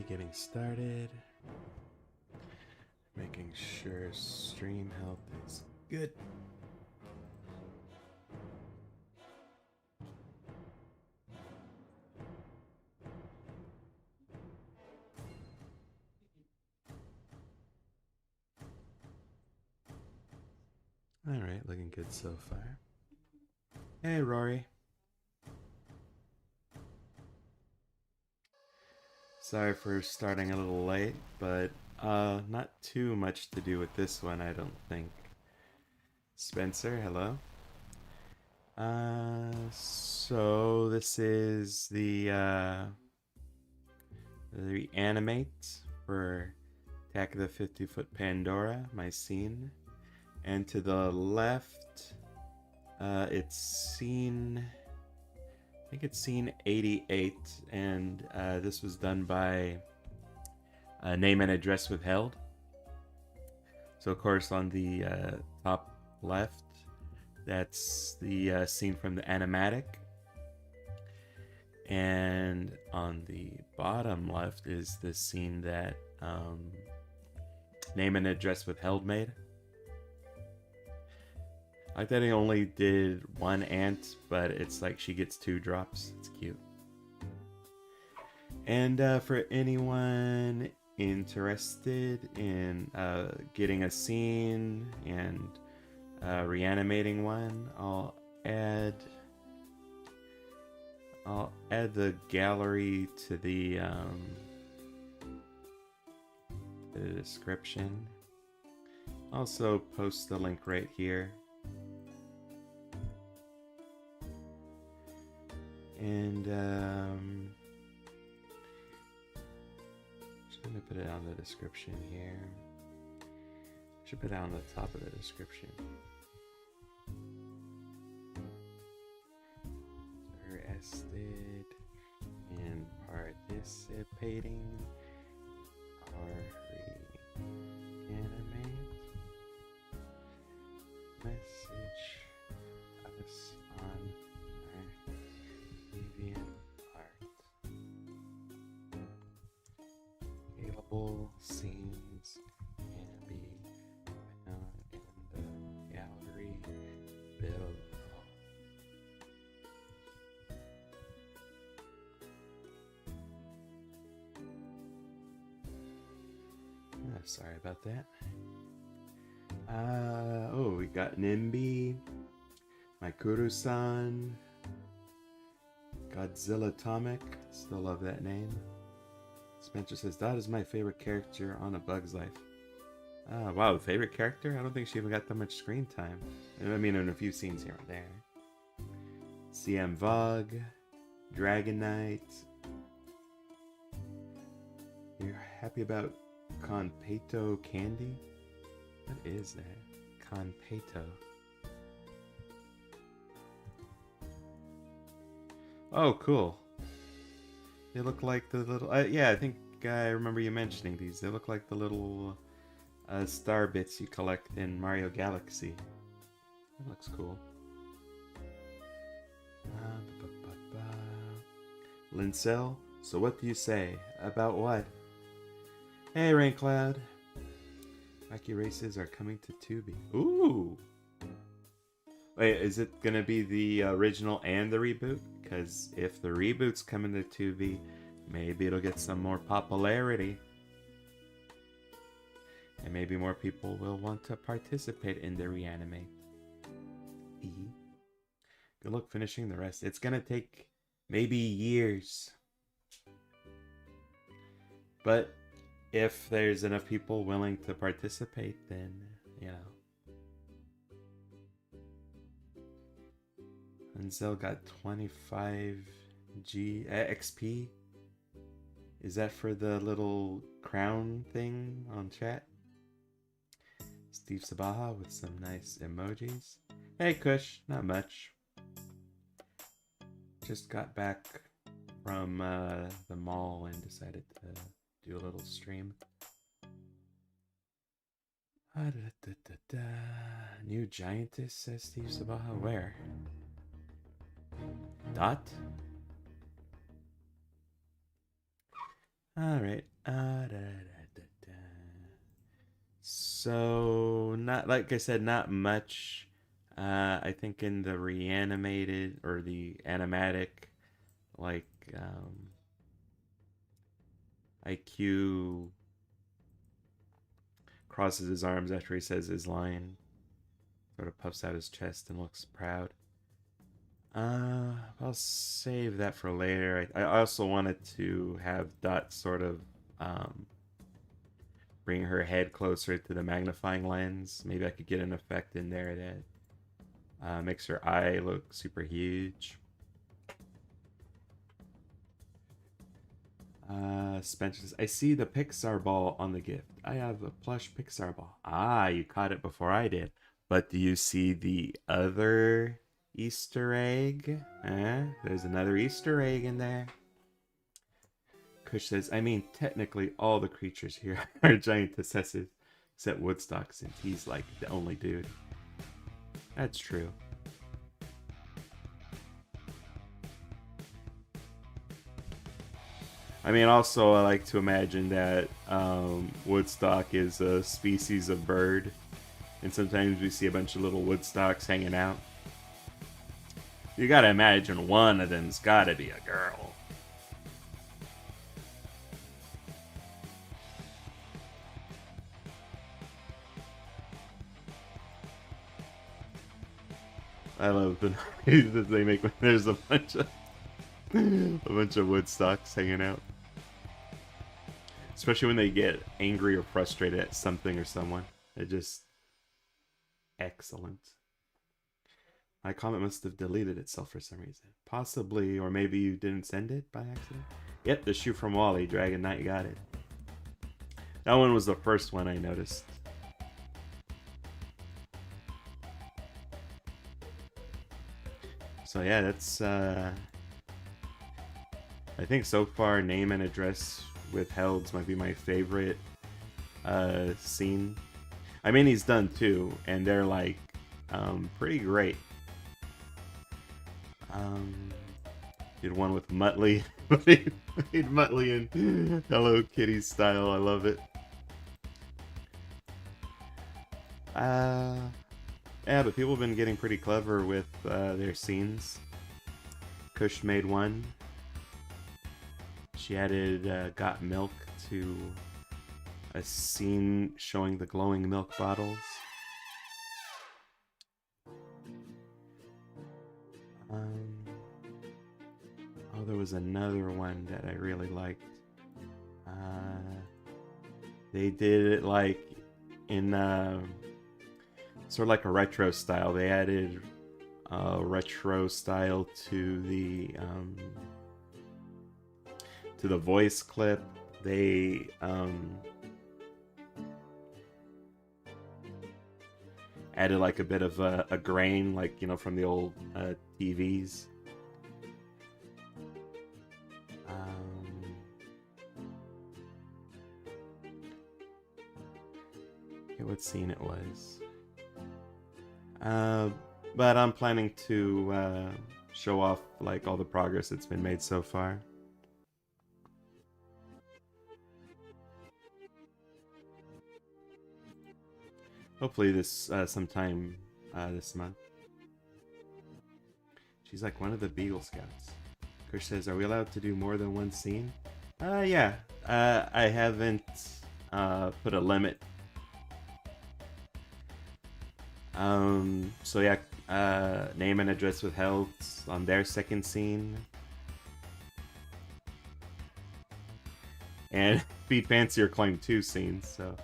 Alrighty, getting started. Making sure stream health is good. Alright, looking good so far. Hey, Rory. Sorry for starting a little late, but not too much to do with this one, I don't think. Spencer, hello. So this is the Re-Animate for Attack of the 50-Foot Pandora, my scene. And to the left, it's scene, I think it's scene 88, and this was done by Name and Address Withheld. So of course on the top left, that's the scene from the Animatic. And on the bottom left is the scene that Name and Address Withheld made. I like that he only did one ant, but it's like she gets 2 drops. It's cute. And for anyone interested in getting a scene and reanimating one, I'll add the gallery to the description. Also post the link right here. And just gonna put it on the description here. Should put it on the top of the description. Interested in participating or reanimate? Message us on our DeviantArt. Available scenes can be found in the gallery below. Sorry about that. Oh, we got Nimby, Maikuru-san, Godzilla Atomic. Still love that name. Spencer says, that is my favorite character on A Bug's Life. Wow, favorite character? I don't think she even got that much screen time. I mean, in a few scenes here and there. CM Vogue, Dragonite. You're happy about Conpeto candy? What is that? Conpeto. Oh, cool. They look like the little... yeah, I think I remember you mentioning these. They look like the little star bits you collect in Mario Galaxy. That looks cool. Lincel, so what do you say? About what? Hey, Rain Cloud. Wacky races are coming to Tubi. Ooh! Wait, is it gonna be the original and the reboot? Because if the reboot's coming to Tubi, maybe it'll get some more popularity. And maybe more people will want to participate in the Re-Animate. Good luck finishing the rest. It's gonna take maybe years. But if there's enough people willing to participate, then, you know. Unzel got 25 XP. Is that for the little crown thing on chat? Steve Sabaha with some nice emojis. Hey Kush, not much. Just got back from the mall and decided to do a little stream. New giantess, says Steve Sabaha. Where? Dot? All right. So, not like I said, not much. I think in the reanimated or the animatic, like IQ crosses his arms after he says his line, sort of puffs out his chest and looks proud. I'll save that for later. I also wanted to have Dot sort of bring her head closer to the magnifying lens. Maybe I could get an effect in there that makes her eye look super huge. Spencer says, I see the Pixar ball on the gift. I have a plush Pixar ball. Ah, you caught it before I did. But do you see the other Easter egg? There's another Easter egg in there. Kush says, I mean, technically all the creatures here are giantesses, except Woodstock, since he's like the only dude. That's true. I mean, also, I like to imagine that Woodstock is a species of bird, and sometimes we see a bunch of little Woodstocks hanging out. You gotta imagine one of them's gotta be a girl. I love the noise that they make when there's a bunch of Woodstocks hanging out. Especially when they get angry or frustrated at something or someone. They're just excellent. My comment must have deleted itself for some reason. Possibly, or maybe you didn't send it by accident. Yep, the shoe from Wally, Dragon Knight got it. That one was the first one I noticed. So yeah, that's I think so far name and address withheld might be my favorite scene. I mean, he's done two, and they're like pretty great. Did one with Muttley. Made Muttley in Hello Kitty style. I love it. Yeah, but people have been getting pretty clever with their scenes. Kush made one. She added Got Milk to a scene showing the glowing milk bottles. Oh, there was another one that I really liked. They did it like in sort of like a retro style. They added retro style to the voice clip. They added like a bit of a grain, like, you know, from the old TVs. Okay, what scene it was. But I'm planning to show off like all the progress that's been made so far. Hopefully this sometime this month. She's like one of the Beagle Scouts. Kush says, are we allowed to do more than one scene? Yeah. I haven't put a limit. So yeah, name and address withheld on their second scene. And Feed Fancier claimed 2 scenes, so.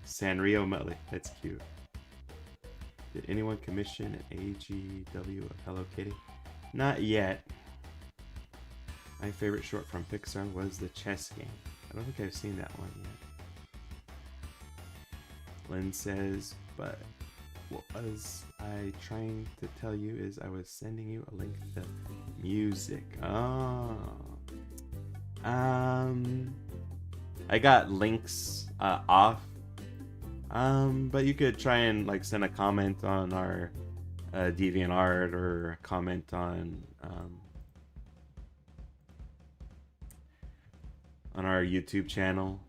Sanrio Muttley, that's cute. Did anyone commission an AGW of Hello Kitty? Not yet. My favorite short from Pixar was the chess game. I don't think I've seen that one yet. Lynn says, but what was I trying to tell you is I was sending you a link to music. Oh. I got links off. But you could try and like send a comment on our DeviantArt or a comment on on our YouTube channel.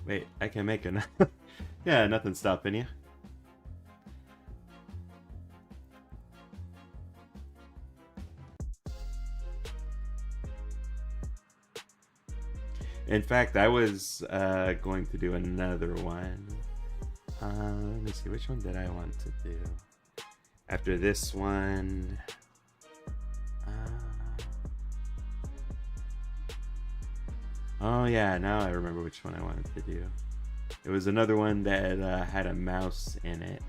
Wait, I can make it. Yeah, nothing's stopping you. In fact, I was going to do another one. Let me see, which one did I want to do? After this one... oh yeah, now I remember which one I wanted to do. It was another one that had a mouse in it.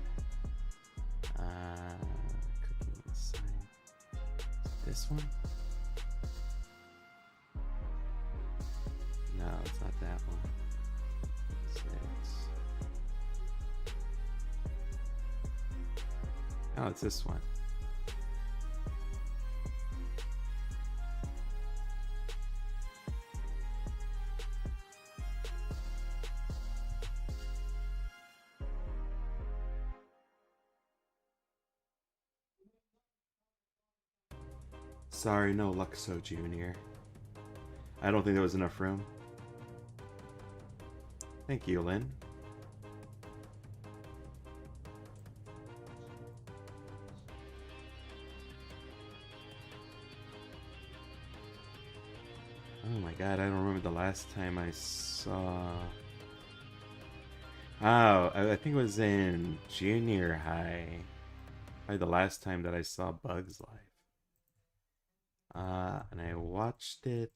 Cooking inside. This one? No, it's not that one. It's oh, it's this one. Sorry, no Luxo Jr. I don't think there was enough room. Thank you, Lynn. Oh my god, I don't remember the last time I saw... oh, I think it was in junior high. Probably the last time that I saw Bug's Life. And I watched it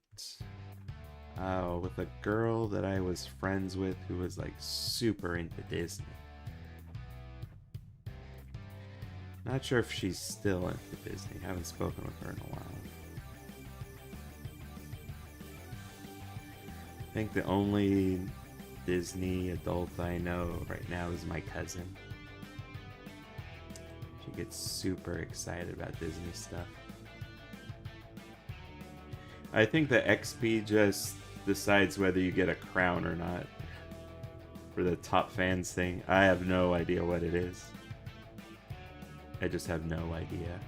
with a girl that I was friends with who was like super into Disney. Not sure if she's still into Disney. I haven't spoken with her in a while. I think the only Disney adult I know right now is my cousin. She gets super excited about Disney stuff. I think the XP just decides whether you get a crown or not for the top fans thing. I have no idea what it is. I just have no idea.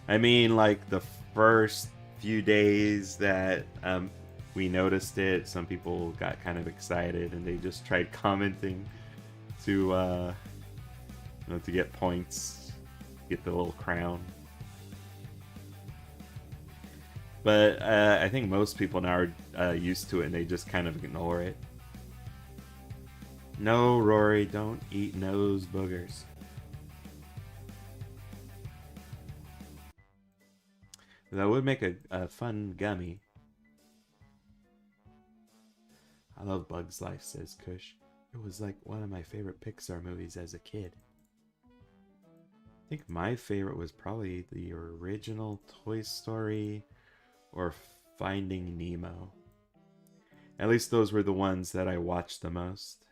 I mean, like the first few days that we noticed it, some people got kind of excited and they just tried commenting to you know, to get points, get the little crown. But I think most people now are used to it and they just kind of ignore it. No, Rory, don't eat nose boogers. That would make a fun gummy. I love Bug's Life, says Kush. It was like one of my favorite Pixar movies as a kid. I think my favorite was probably the original Toy Story or Finding Nemo. At least those were the ones that I watched the most.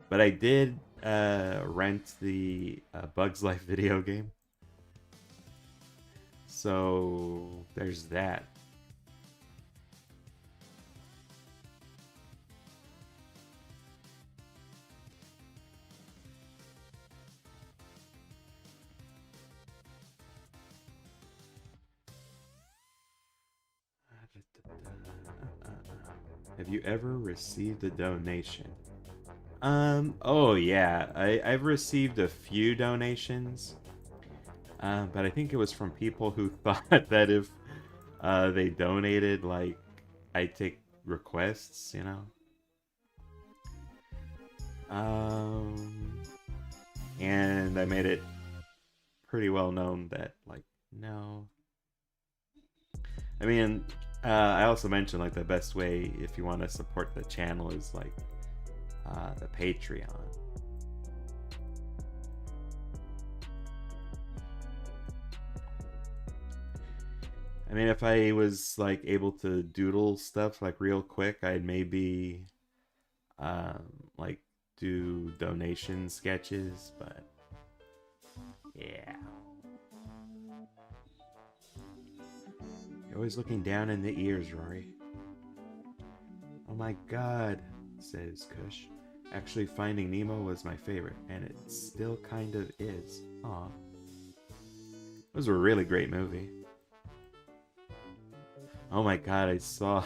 But I did rent the Bug's Life video game. So there's that. Have you ever received a donation? Oh yeah, I've received a few donations. But I think it was from people who thought that if they donated, like, I'd take requests, you know? And I made it pretty well known that, like, no. I mean, I also mentioned, like, the best way if you want to support the channel is, like, the Patreon. I mean, if I was like able to doodle stuff like real quick, I'd maybe like do donation sketches, but yeah. You're always looking down in the ears, Rory. Oh my god, says Kush. Actually, Finding Nemo was my favorite, and it still kind of is. Aw. It was a really great movie. Oh my god, I saw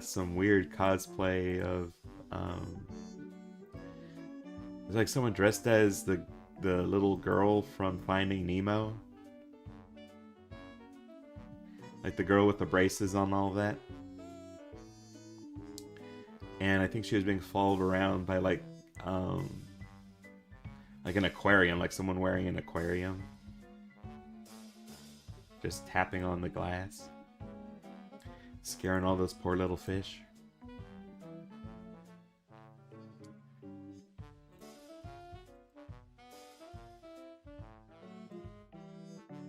some weird cosplay of it was like someone dressed as the little girl from Finding Nemo. Like the girl with the braces on, all of that. And I think she was being followed around by like an aquarium, like someone wearing an aquarium. Just tapping on the glass. Scaring all those poor little fish.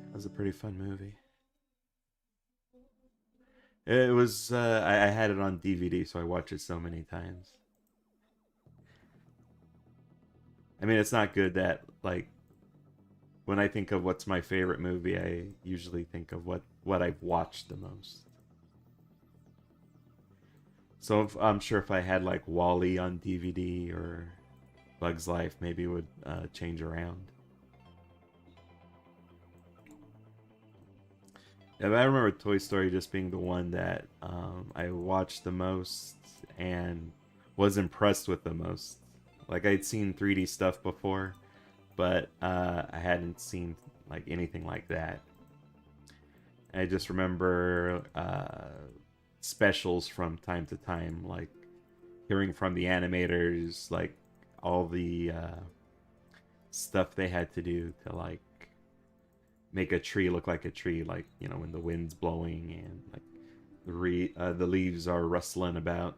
That was a pretty fun movie. It was, I had it on DVD, so I watched it so many times. I mean, it's not good that, like, when I think of what's my favorite movie, I usually think of what I've watched the most. So I'm sure if I had, like, Wall-E on DVD or Bug's Life, maybe it would change around. Yeah, but I remember Toy Story just being the one that I watched the most and was impressed with the most. Like I'd seen 3D stuff before, but I hadn't seen like anything like that. I just remember specials from time to time, like hearing from the animators, like all the stuff they had to do to like make a tree look like a tree, like you know when the wind's blowing and like the leaves are rustling about.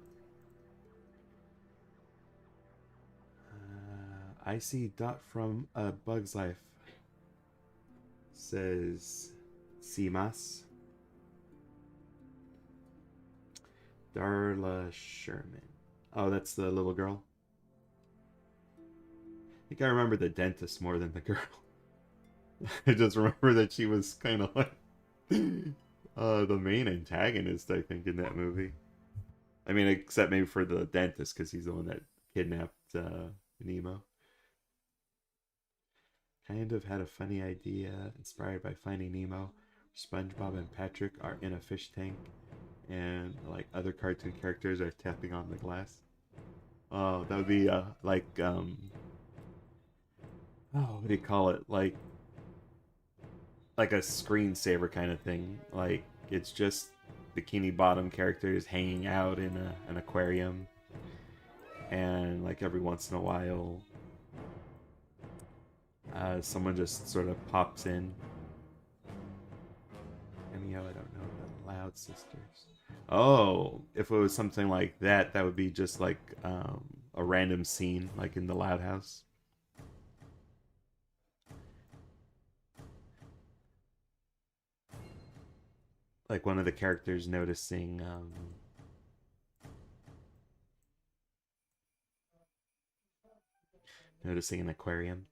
I see Dot from Bug's Life, says Simas. Darla Sherman. Oh, that's the little girl. I think I remember the dentist more than the girl. I just remember that she was kind of like the main antagonist, I think, in that movie. I mean, except maybe for the dentist, because he's the one that kidnapped Nemo. Kind of had a funny idea inspired by Finding Nemo. SpongeBob and Patrick are in a fish tank, and like other cartoon characters are tapping on the glass. Oh, that would be like oh, what do you call it? Like a screensaver kind of thing. Like it's just Bikini Bottom characters hanging out in an aquarium, and like every once in a while, someone just sort of pops in. Cameo, I don't know, the Loud Sisters. Oh, if it was something like that, that would be just like a random scene, like in the Loud House. Like one of the characters noticing noticing an aquarium.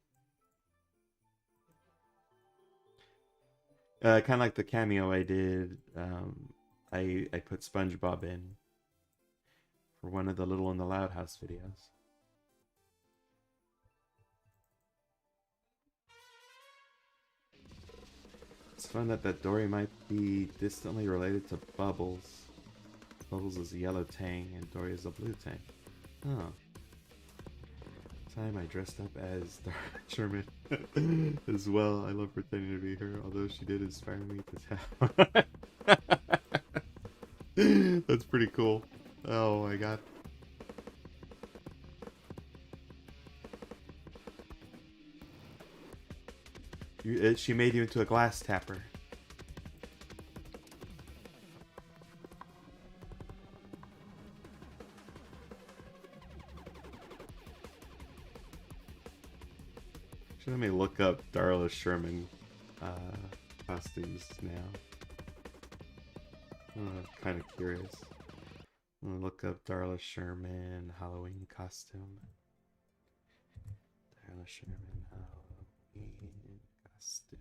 Kind of like the cameo I did. I put SpongeBob in for one of the Little in the Loud House videos. It's fun that Dory might be distantly related to Bubbles. Bubbles is a yellow Tang and Dory is a blue Tang. Oh. Time I dressed up as Dara Sherman as well. I love pretending to be her, although she did inspire me to tap. That's pretty cool. Oh my god. She made you into a glass tapper. Let me look up Darla Sherman costumes now. Kind of curious. I'm gonna look up Darla Sherman Halloween costume. Darla Sherman Halloween costume.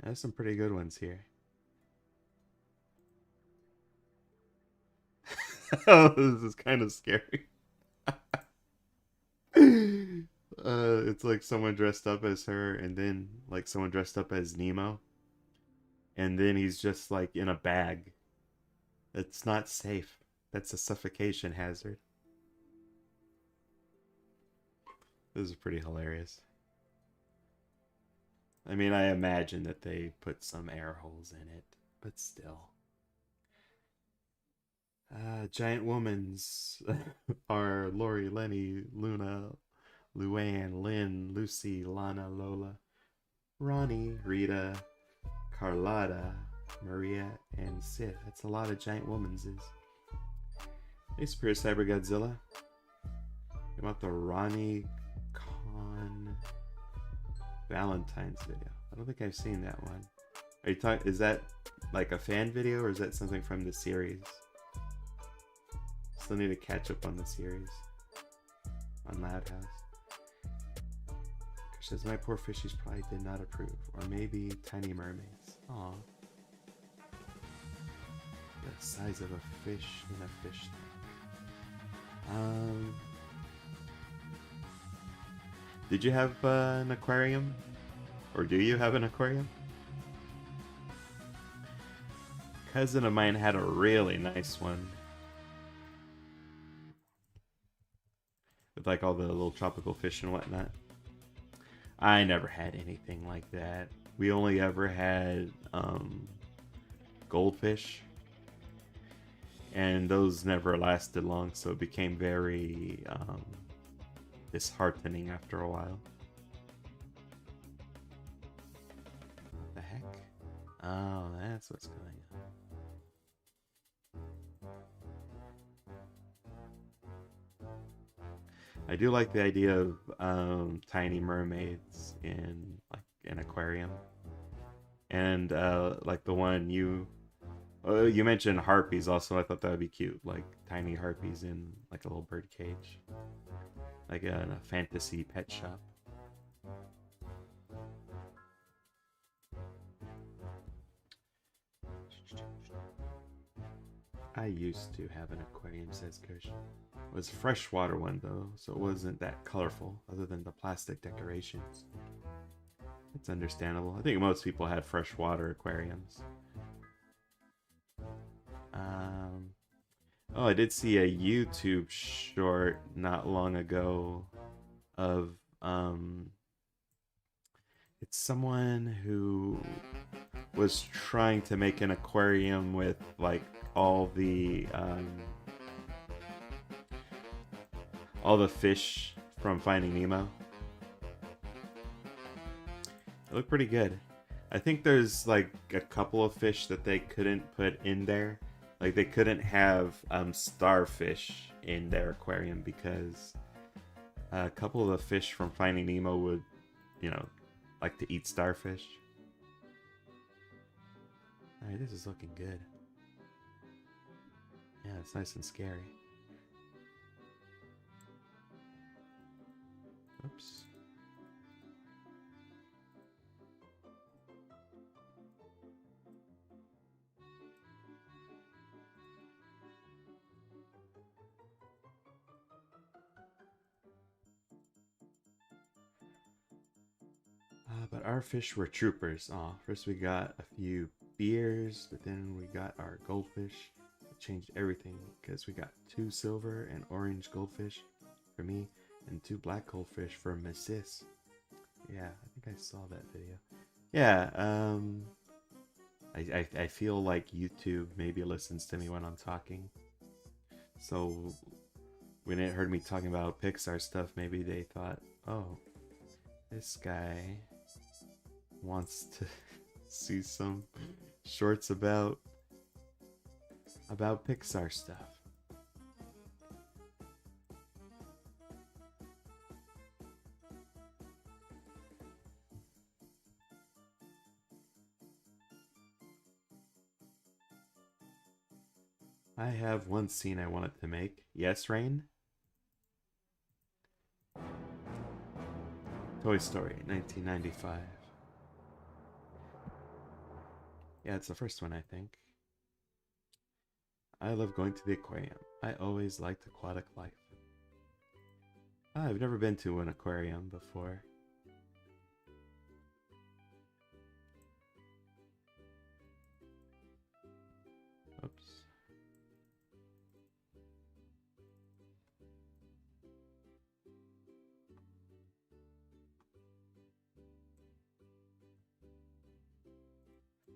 There's some pretty good ones here. Oh, this is kind of scary. It's like someone dressed up as her, and then like someone dressed up as Nemo, and then he's just like in a bag. It's not safe. That's a suffocation hazard. This is pretty hilarious. I mean, I imagine that they put some air holes in it, but still. Giant Womans are Lori, Lenny, Luna, Luann, Lynn, Lucy, Lana, Lola, Ronnie, Rita, Carlotta, Maria, and Sid. That's a lot of Giant Womanses. Hey, Superior Cyber Godzilla. About the Ronnie Con Valentine's video. I don't think I've seen that one. Are you talking? Is that like a fan video, or is that something from the series? Still need to catch up on the series on Loud House. Says my poor fishies probably did not approve, or maybe Tiny Mermaids. Aw, the size of a fish in a fish tank. Did you have an aquarium, or do you have an aquarium? Cousin of mine had a really nice one. With like all the little tropical fish and whatnot. I never had anything like that. We only ever had goldfish. And those never lasted long, so it became very disheartening after a while. What the heck? Oh, that's what's going on. I do like the idea of tiny mermaids in like an aquarium, and like the one you mentioned harpies. Also, I thought that would be cute, like tiny harpies in like a little bird cage, like in a fantasy pet shop. I used to have an aquarium, says Kirsch. It was a freshwater one though, so it wasn't that colorful, other than the plastic decorations. It's understandable. I think most people had freshwater aquariums. Oh, I did see a YouTube short not long ago of it's someone who was trying to make an aquarium with like all the fish from Finding Nemo. It looked pretty good. I think there's like a couple of fish that they couldn't put in there. Like they couldn't have starfish in their aquarium because a couple of the fish from Finding Nemo would, like to eat starfish. Alright, this is looking good. Yeah, it's nice and scary. Oops. But our fish were troopers. First we got a few beers, but then we got our goldfish. It changed everything because we got 2 silver and orange goldfish for me and 2 black goldfish for my sis. Yeah, I think I saw that video. Yeah, I feel like YouTube maybe listens to me when I'm talking. So when it heard me talking about Pixar stuff, maybe they thought, oh, this guy wants to see some shorts about Pixar stuff. I have one scene I wanted to make. Yes, Rain? Toy Story, 1995. Yeah, it's the first one, I think. I love going to the aquarium. I always liked aquatic life. I've never been to an aquarium before. Oops.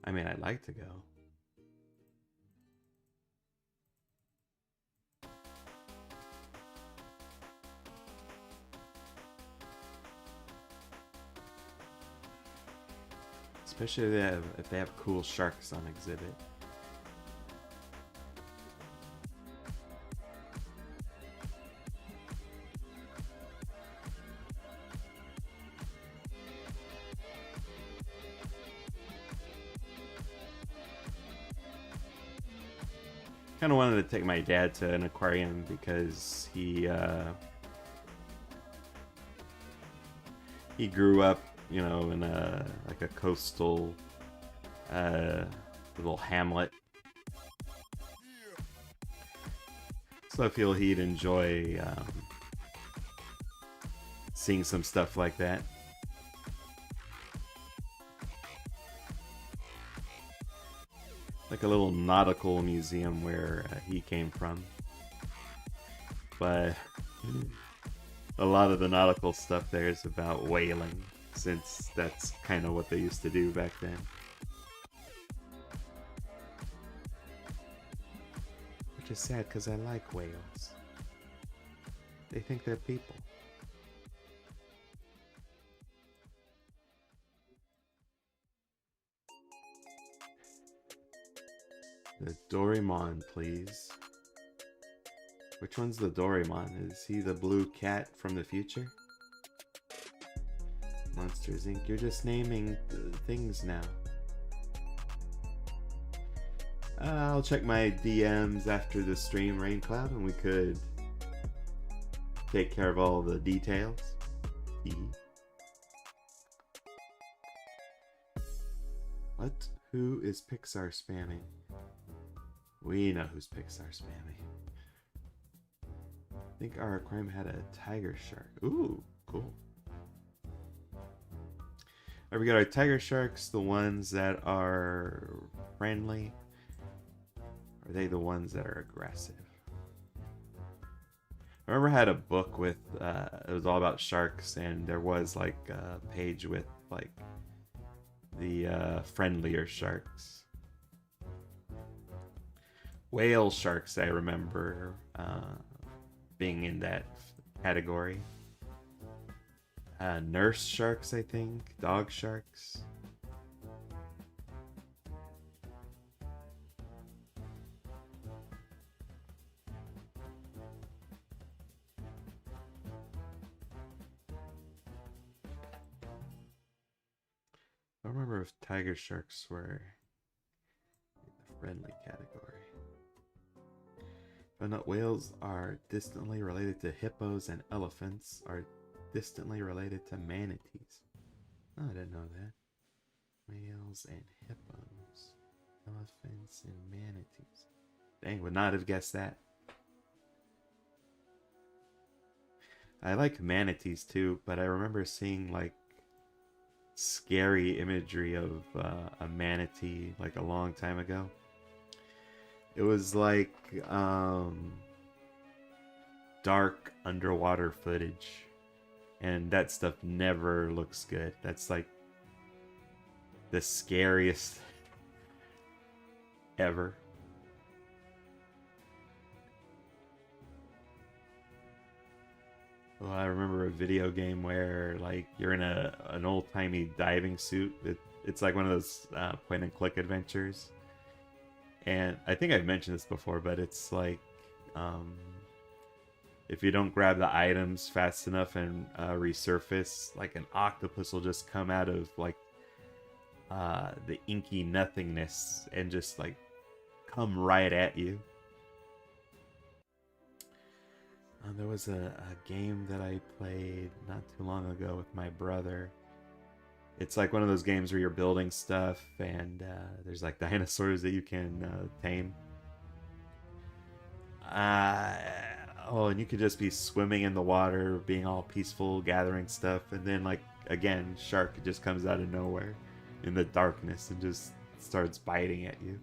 I mean, I'd like to go. Especially if they have cool sharks on exhibit. Kind of wanted to take my dad to an aquarium because he grew up, you know, in a coastal little hamlet. So I feel he'd enjoy seeing some stuff like that. Like a little nautical museum where he came from. But a lot of the nautical stuff there is about whaling, since that's kind of what they used to do back then. Which is sad because I like whales. They think they're people. The Doraemon, please. Which one's the Doraemon? Is he the blue cat from the future? Monsters Inc. You're just naming things now. I'll check my DMs after the stream, Raincloud, and we could take care of all the details. What? Who is Pixar spamming? We know who's Pixar spamming. I think our aquarium had a tiger shark. Ooh, cool. Alright, we got our tiger sharks, the ones that are friendly. Are they the ones that are aggressive? I remember I had a book with, it was all about sharks, and there was like a page with like the friendlier sharks. Whale sharks, I remember being in that category. Nurse sharks, I think. Dog sharks. I don't remember if tiger sharks were in the friendly category. But not whales are distantly related to hippos, and elephants are distantly related to manatees. Oh, I didn't know that. Whales and hippos, elephants and manatees. Dang, would not have guessed that. I like manatees too, but I remember seeing like scary imagery of a manatee like a long time ago. It was like dark underwater footage, and that stuff never looks good. That's like the scariest ever. Well, I remember a video game where like you're in an old-timey diving suit. It's like one of those point-and-click adventures. And I think I've mentioned this before, but it's like if you don't grab the items fast enough and resurface, like an octopus will just come out of like the inky nothingness and just like come right at you. There was a game that I played not too long ago with my brother. It's like one of those games where you're building stuff and there's like dinosaurs that you can tame. And you could just be swimming in the water, being all peaceful, gathering stuff, and then like again, shark just comes out of nowhere in the darkness and just starts biting at you.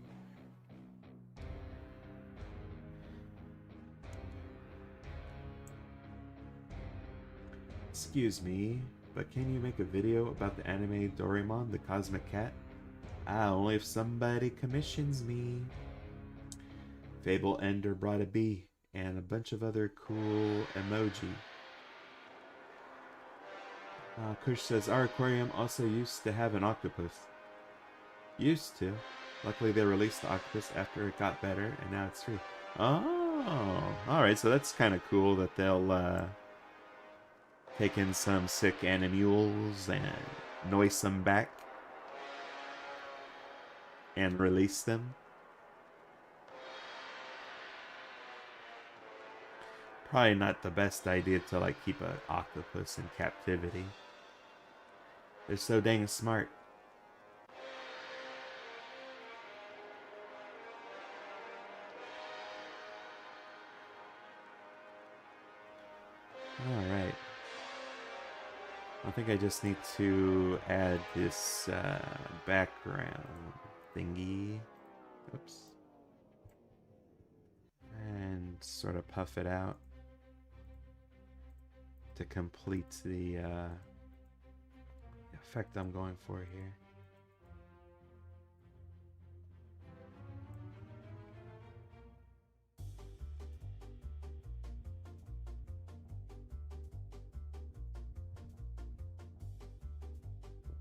Excuse me, but can you make a video about the anime Doraemon, the Cosmic Cat? Only if somebody commissions me. Fable Ender brought a bee and a bunch of other cool emoji. Kush says, our aquarium also used to have an octopus. Used to. Luckily they released the octopus after it got better, and now it's free. Oh, alright, so that's kind of cool that they'll take in some sick animules and noise them back and release them. Probably not the best idea to like keep an octopus in captivity. They're so dang smart. Alright. I think I just need to add this background thingy. Oops. And sort of puff it out to complete the effect I'm going for here.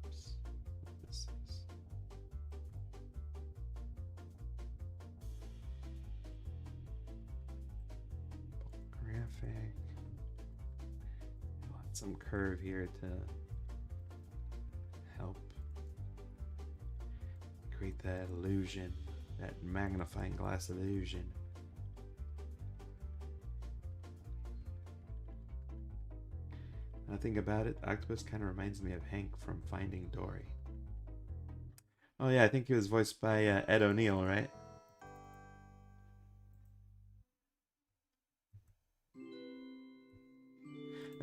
Oops. This is. Graphic. Some curve here to help create that illusion, that magnifying glass illusion. When I think about it, octopus kind of reminds me of Hank from Finding Dory. Oh yeah, I think he was voiced by Ed O'Neill, right?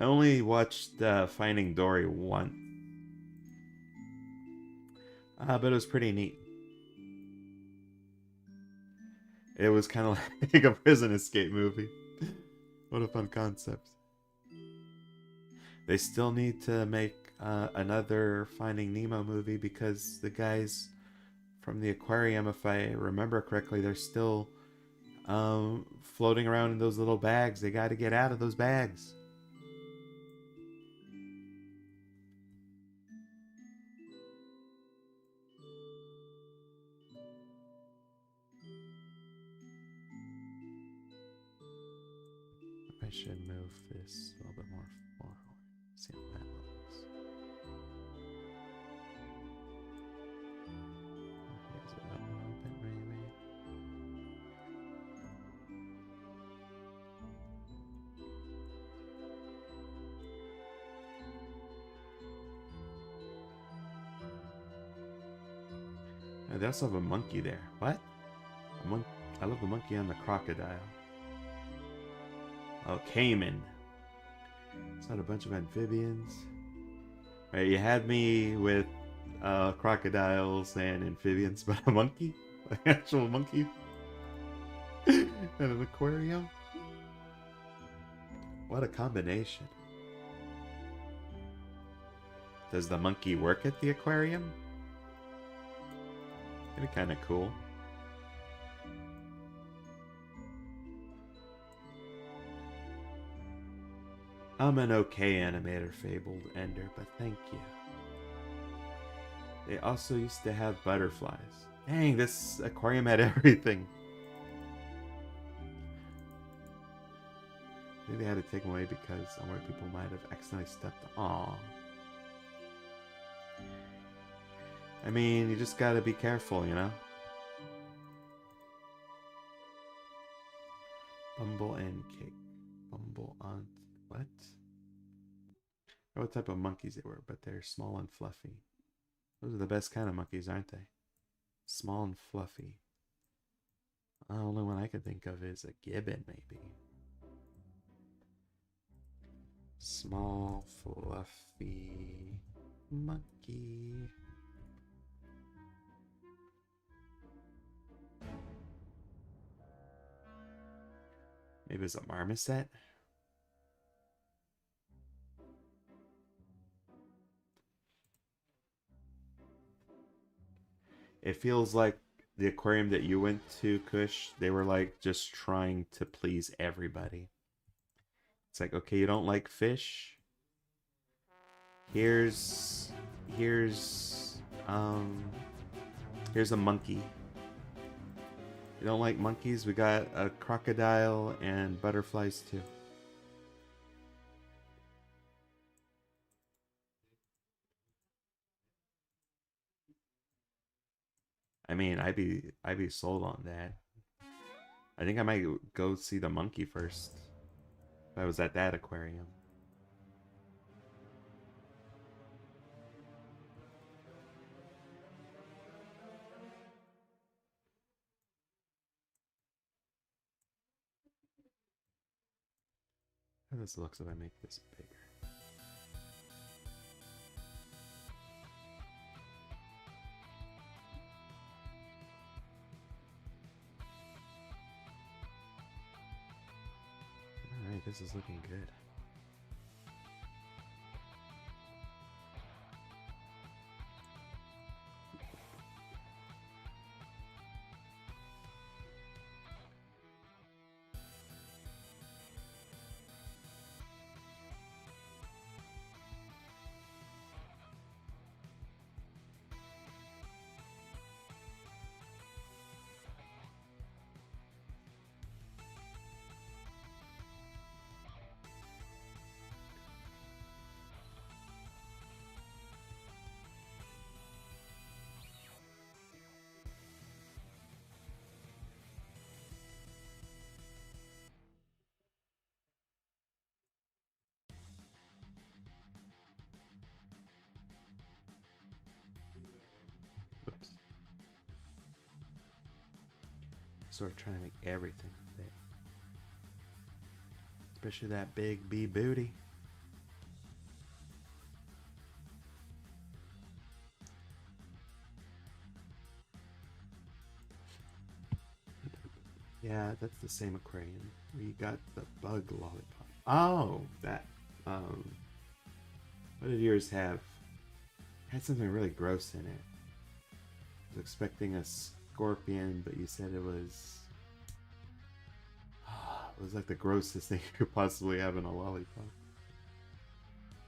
I only watched Finding Dory once. But it was pretty neat. It was kind of like a prison escape movie. What a fun concept. They still need to make another Finding Nemo movie because the guys from the aquarium, if I remember correctly, they're still floating around in those little bags. They got to get out of those bags. I should move this a little bit more forward. See how that looks. Raise it up a little bit, maybe. They also have a monkey there. What? I love the monkey and the crocodile. Oh, Cayman. It's not a bunch of amphibians. Right, you had me with crocodiles and amphibians, but a monkey? An actual monkey? And an aquarium? What a combination. Does the monkey work at the aquarium? It'd be kind of cool. I'm an okay animator, Fabled Ender, but thank you. They also used to have butterflies. Dang, this aquarium had everything. Maybe they had to take them away because somewhere people might have accidentally stepped on. I mean, you just gotta be careful, you know? Bumble and Cake. Bumble on what? What type of monkeys they were, but they're small and fluffy. Those are the best kind of monkeys, aren't they? Small and fluffy. The only one I can think of is a gibbon, maybe. Small, fluffy monkey. Maybe it's a marmoset? It feels like the aquarium that you went to, Kush, they were like just trying to please everybody. It's like, okay, you don't like fish? Here's here's um here's a monkey. You don't like monkeys? We got a crocodile and butterflies too. I mean, I'd be sold on that. I think I might go see the monkey first. If I was at that aquarium. How this looks if I make this bigger. Alright, this is looking good. Oops. Sort of trying to make everything fit. Especially that big bee booty. Yeah, that's the same aquarium. We got the bug lollipop. Oh, that. What did yours have? It had something really gross in it. I was expecting a scorpion, but you said it was. It was like the grossest thing you could possibly have in a lollipop.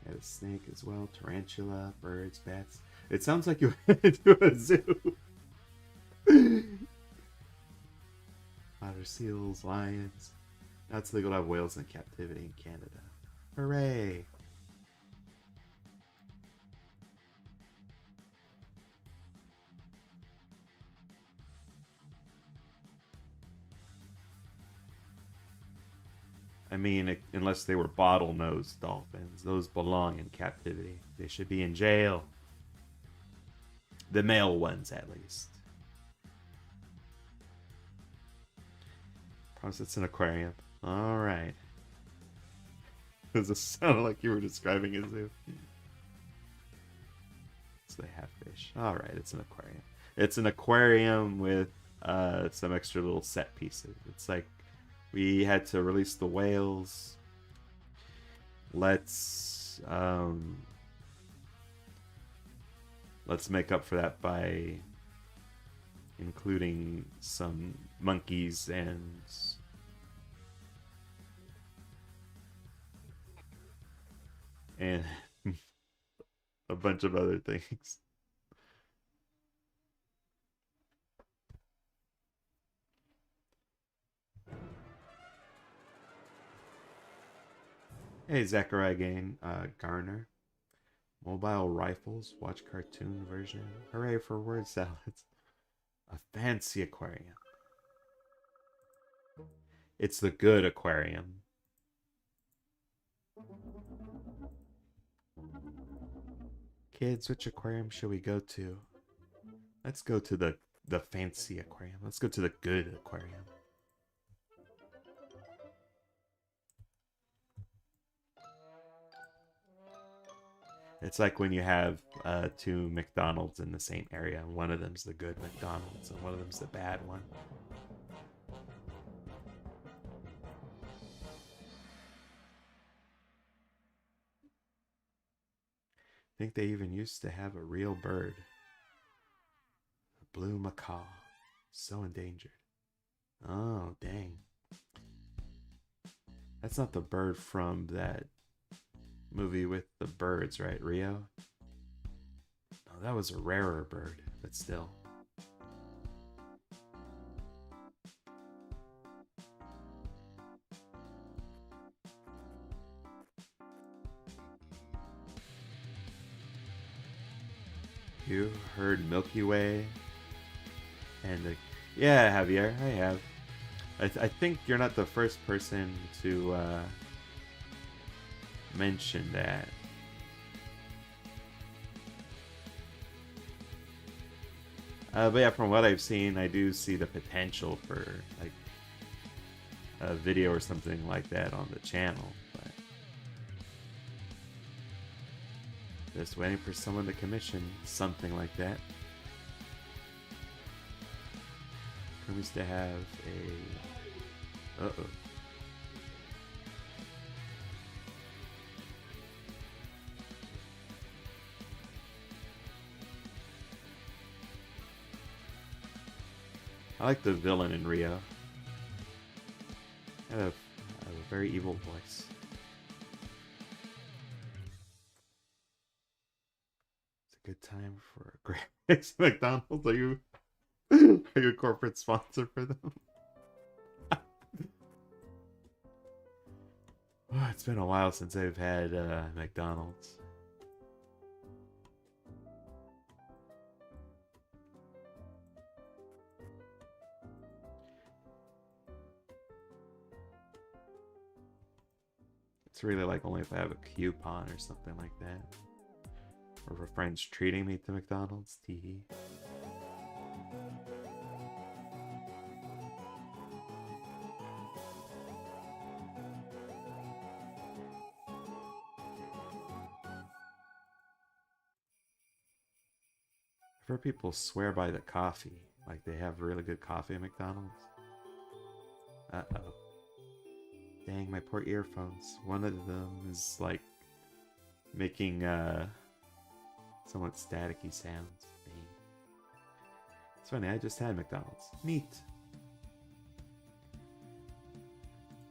Had a snake as well, tarantula, birds, bats. It sounds like you went to a zoo. Otter seals, lions. Now it's legal to have whales in captivity in Canada. Hooray! I mean, unless they were bottlenose dolphins. Those belong in captivity. They should be in jail. The male ones, at least. Promise it's an aquarium. Alright. Does it sound like you were describing a zoo? So they have fish. Alright, it's an aquarium. It's an aquarium with some extra little set pieces. It's like we had to release the whales. Let's make up for that by including some monkeys and a bunch of other things. Hey, Zachariah Gain, Garner. Mobile rifles, watch cartoon version. Hooray for word salads. A fancy aquarium. It's the good aquarium. Kids, which aquarium should we go to? Let's go to the fancy aquarium. Let's go to the good aquarium. It's like when you have two McDonald's in the same area. One of them's the good McDonald's and one of them's the bad one. I think they even used to have a real bird. A blue macaw. So endangered. Oh, dang. That's not the bird from that movie with the birds, right? Rio? No, that was a rarer bird, but still. You heard Milky Way? And yeah, Javier, I have. I think you're not the first person to mention that. But yeah, from what I've seen, I do see the potential for like a video or something like that on the channel. But just waiting for someone to commission something like that. We used to have a... Uh-oh. I like the villain in Rio. I have a very evil voice. It's a good time for a great McDonald's. Are you a corporate sponsor for them? Oh, it's been a while since I've had McDonald's. It's really like only if I have a coupon or something like that. Or if a friend's treating me to McDonald's. Tee. I've heard people swear by the coffee. Like they have really good coffee at McDonald's. Uh-oh. Dang, my poor earphones. One of them is like making somewhat staticky sounds. Dang. It's funny, I just had McDonald's. Neat.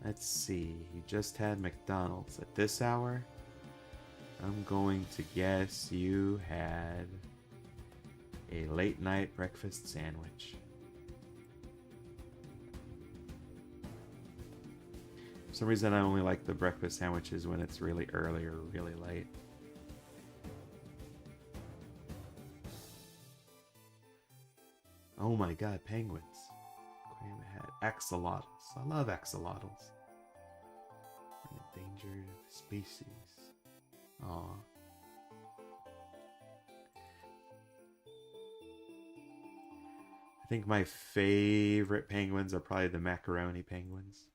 Let's see. You just had McDonald's at this hour? I'm going to guess you had a late night breakfast sandwich. For some reason I only like the breakfast sandwiches when it's really early or really late. Oh my god, penguins. Aquarium had axolotls. I love axolotls. An endangered species. Aww. I think my favorite penguins are probably the macaroni penguins.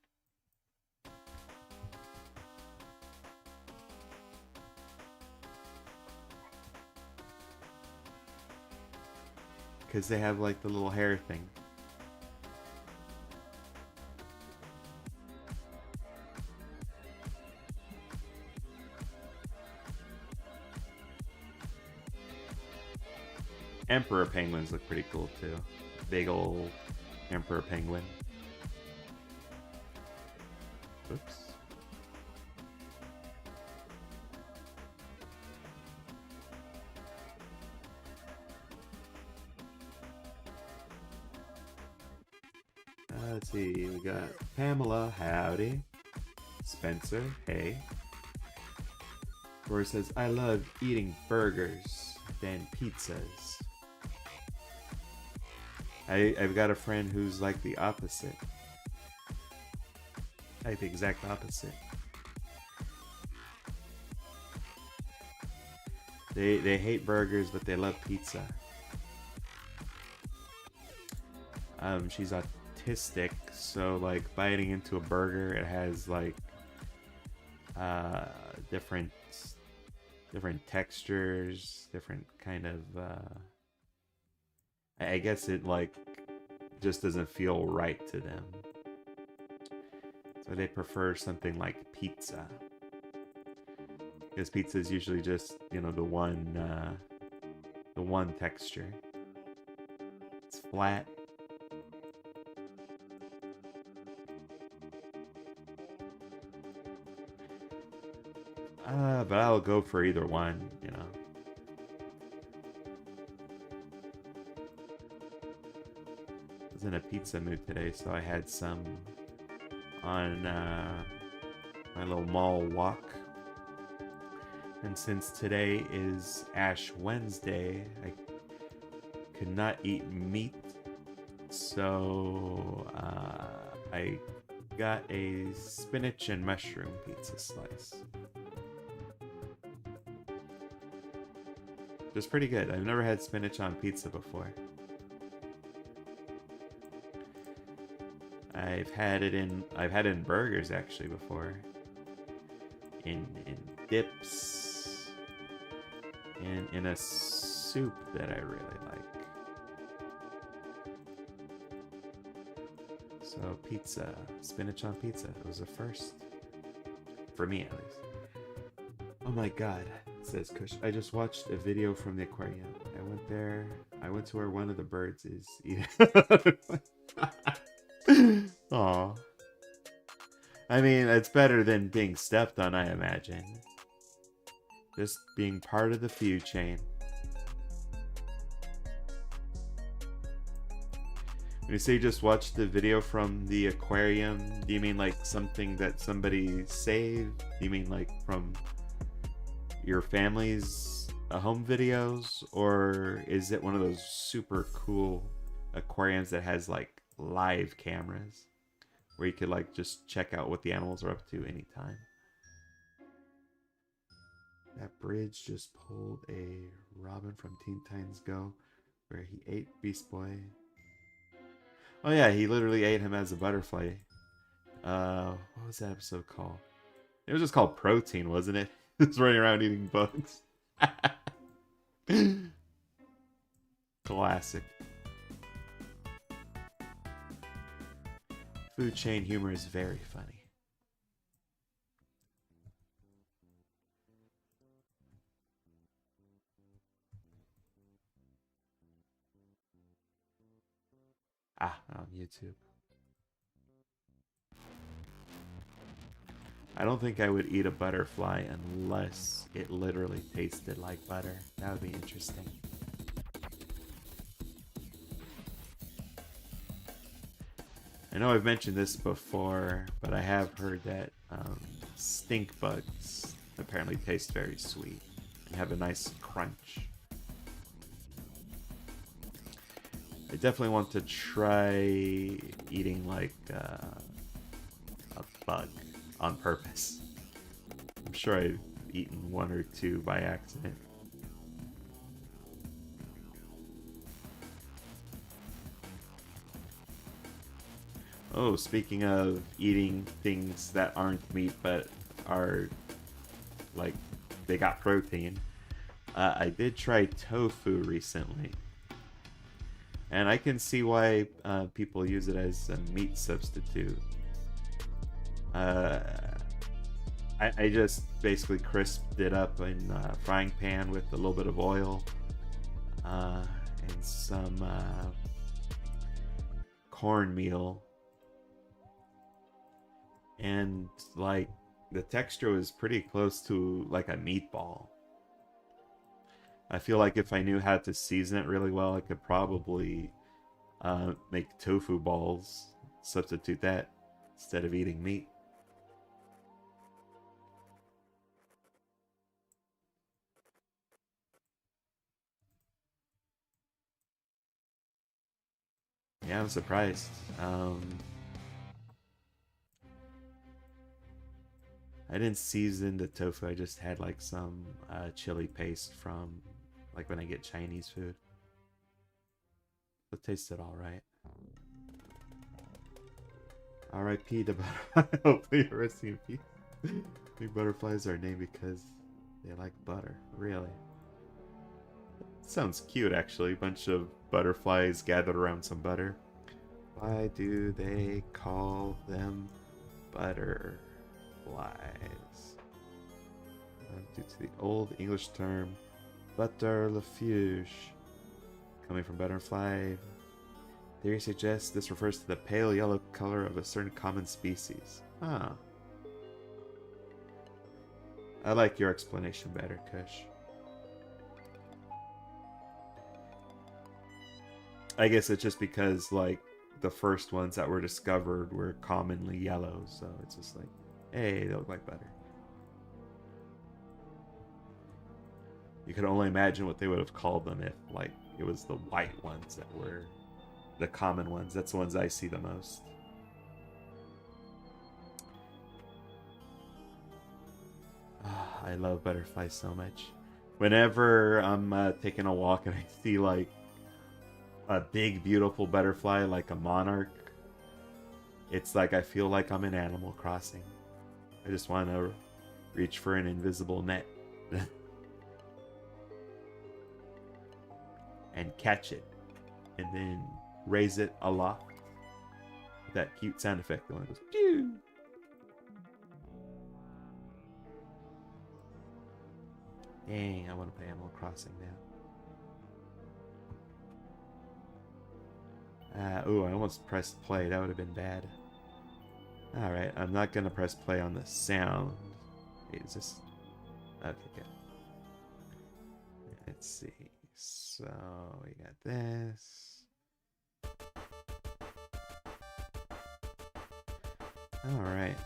Because they have like the little hair thing. Emperor penguins look pretty cool too. Big old emperor penguin. Oops. Let's see, we got Pamela, howdy. Spencer, hey. Rory says, I love eating burgers than pizzas. I've got a friend who's like the opposite. Like the exact opposite. They hate burgers, but they love pizza. She's autistic, so like biting into a burger, it has like different textures, different kind of I guess it like just doesn't feel right to them. So they prefer something like pizza. Because pizza is usually just, you know, the one texture. It's flat. But I'll go for either one, you know. I was in a pizza mood today, so I had some on my little mall walk. And since today is Ash Wednesday, I could not eat meat, so I got a spinach and mushroom pizza slice. It was pretty good. I've never had spinach on pizza before. I've had it in burgers actually before. In dips. In a soup that I really like. So pizza, spinach on pizza. It was a first. For me at least. Oh my god, says Kush. I just watched a video from the aquarium. I went there. I went to where one of the birds is eating. Aw. I mean, it's better than being stepped on, I imagine. Just being part of the food chain. When you say you just watched the video from the aquarium, do you mean like something that somebody saved? Do you mean like from your family's home videos? Or is it one of those super cool aquariums that has like live cameras where you could like just check out what the animals are up to anytime? That bridge just pulled a Robin from Teen Titans Go where he ate Beast Boy. Oh yeah, he literally ate him as a butterfly. What was that episode called? It was just called Protein, wasn't it? Just running around eating bugs. Classic. Food chain humor is very funny. On YouTube. I don't think I would eat a butterfly unless it literally tasted like butter. That would be interesting. I know I've mentioned this before, but I have heard that stink bugs apparently taste very sweet and have a nice crunch. I definitely want to try eating like a bug on purpose. I'm sure I've eaten one or two by accident. Oh, speaking of eating things that aren't meat but are like they got protein, I did try tofu recently. And I can see why people use it as a meat substitute. I just basically crisped it up in a frying pan with a little bit of oil and some cornmeal. And like the texture was pretty close to like a meatball. I feel like if I knew how to season it really well, I could probably make tofu balls, substitute that instead of eating meat. Yeah, I'm surprised. I didn't season the tofu. I just had like some chili paste from like when I get Chinese food. It tasted all right. R.I.P. the butterfly. Hopefully you're resting in peace. Big butterflies are named because they like butter. Really? Sounds cute, actually. Bunch of butterflies gathered around some butter. Why do they call them butterflies? Due to the old English term butterfliege, coming from butterfly. Theory suggests this refers to the pale yellow color of a certain common species. Huh. I like your explanation better, Kush. I guess it's just because, like, the first ones that were discovered were commonly yellow, so it's just like, hey, they look like butter. You could only imagine what they would have called them if, like, it was the white ones that were the common ones. That's the ones I see the most. I love butterflies so much. Whenever I'm taking a walk and I see, like, a big, beautiful butterfly, like a monarch, it's like I feel like I'm in Animal Crossing. I just want to reach for an invisible net. And catch it. And then raise it aloft. That cute sound effect going goes pew. Dang, I want to play Animal Crossing now. Ooh, I almost pressed play. That would have been bad. Alright, I'm not going to press play on the sound. Wait, is this... Okay, good. Let's see. So, we got this. Alright.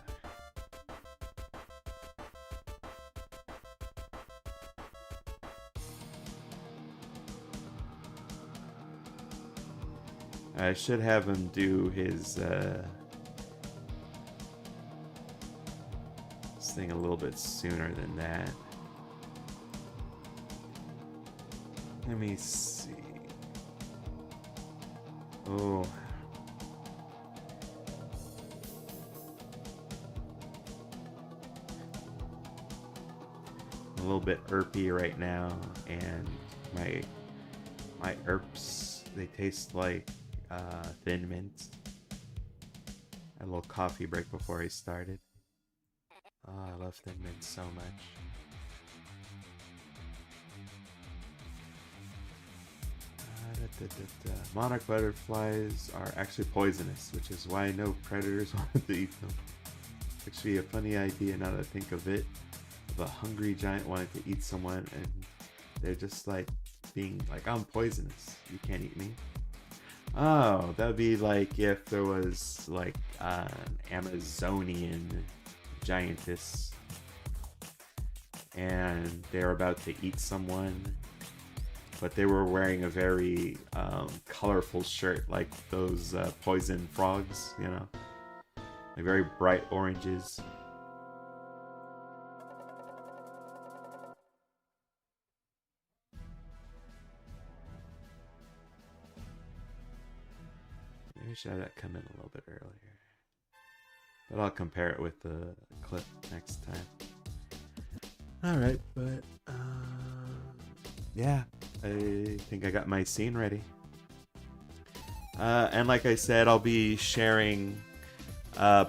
I should have him do his thing a little bit sooner than that. Let me see. Oh. I'm a little bit irpy right now, and my herps, they taste like Thin Mint. A little coffee break before I started. Oh, I love Thin Mint so much. Monarch butterflies are actually poisonous, which is why no predators wanted to eat them. Actually, a funny idea now that I think of it, of a hungry giant wanting to eat someone, and they're just like being like, I'm poisonous, you can't eat me. Oh, that would be like if there was like an Amazonian giantess and they're about to eat someone, but they were wearing a very colorful shirt, like those poison frogs, you know, like very bright oranges. Maybe I should have that come in a little bit earlier, but I'll compare it with the clip next time. Alright, but yeah, I think I got my scene ready. And like I said, I'll be sharing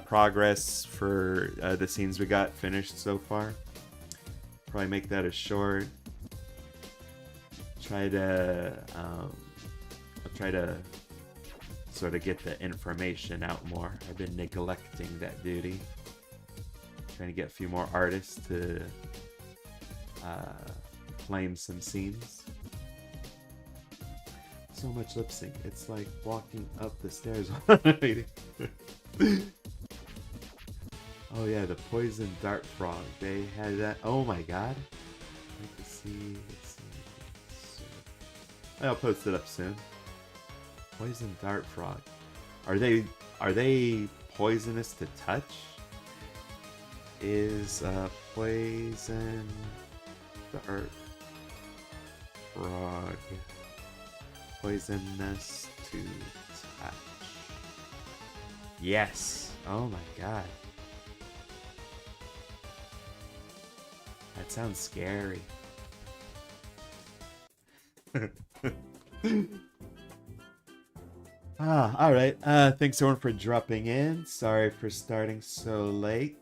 progress for the scenes we got finished so far. Probably make that a short. I'll try to sort of get the information out more. I've been neglecting that duty. Trying to get a few more artists to claim some scenes. So much lip sync. It's like walking up the stairs. Oh yeah, the poison dart frog. They had that. Oh my god. Let's see. I'll post it up soon. Poison dart frog. Are they poisonous to touch? is a poison dart frog. Poisonous to touch. Yes. Oh my god. That sounds scary. Alright. Thanks everyone for dropping in. Sorry for starting so late.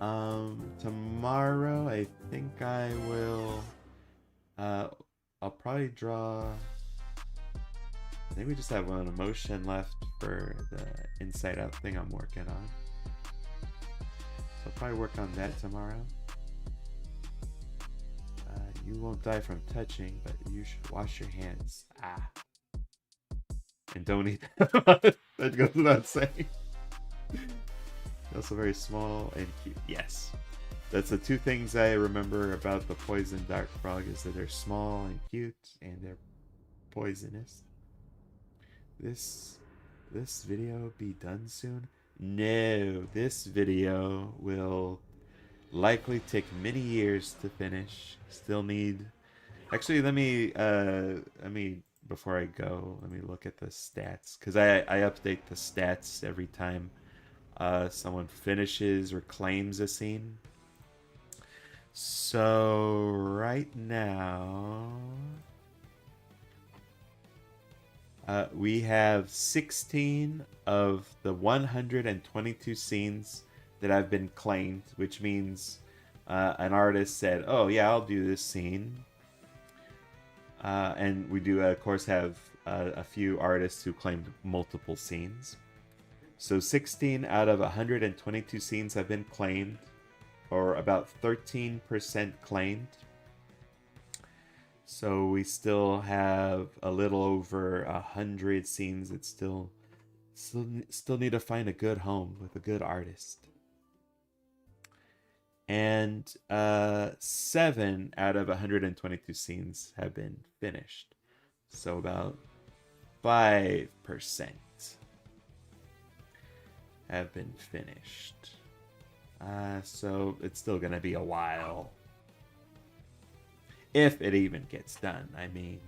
Tomorrow I think I will I'll probably draw. I think we just have one emotion left for the Inside Out thing I'm working on. So I'll probably work on that tomorrow. You won't die from touching, but you should wash your hands. And don't eat that. That goes without saying. Also very small and cute. Yes. That's the two things I remember about the poison dart frog, is that they're small and cute and they're poisonous. This video be done soon? No, this video will likely take many years to finish. Still need. Actually, let me before I go, let me look at the stats, because I update the stats every time someone finishes or claims a scene. So right now we have 16 of the 122 scenes that have been claimed, which means an artist said, oh yeah, I'll do this scene. And we do, of course, have a few artists who claimed multiple scenes. So 16 out of 122 scenes have been claimed, or about 13% claimed. So we still have a little over 100 scenes that still need to find a good home with a good artist. And 7 out of 122 scenes have been finished. So about 5% have been finished. So it's still going to be a while. If it even gets done. I mean,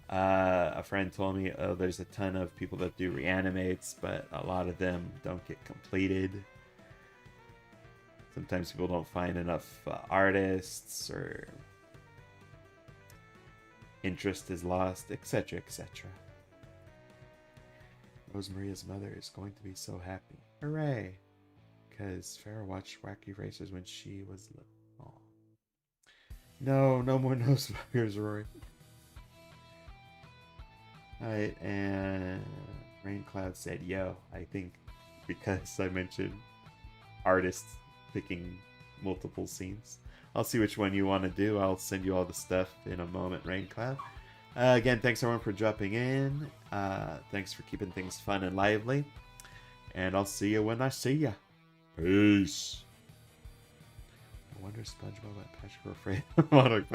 a friend told me, oh, there's a ton of people that do Re-Animates, but a lot of them don't get completed. Sometimes people don't find enough artists, or interest is lost, etc., etc. Rosemaria's mother is going to be so happy. Hooray! Because Farrah watched Wacky Racers when she was little. Aww. No more nose buggers, Rory. Alright, and Raincloud said, yo, I think because I mentioned artists picking multiple scenes. I'll see which one you want to do. I'll send you all the stuff in a moment, Raincloud. Again, thanks everyone for dropping in. Thanks for keeping things fun and lively. And I'll see you when I see ya. Peace. I wonder SpongeBob and Patrick were afraid of Monarch.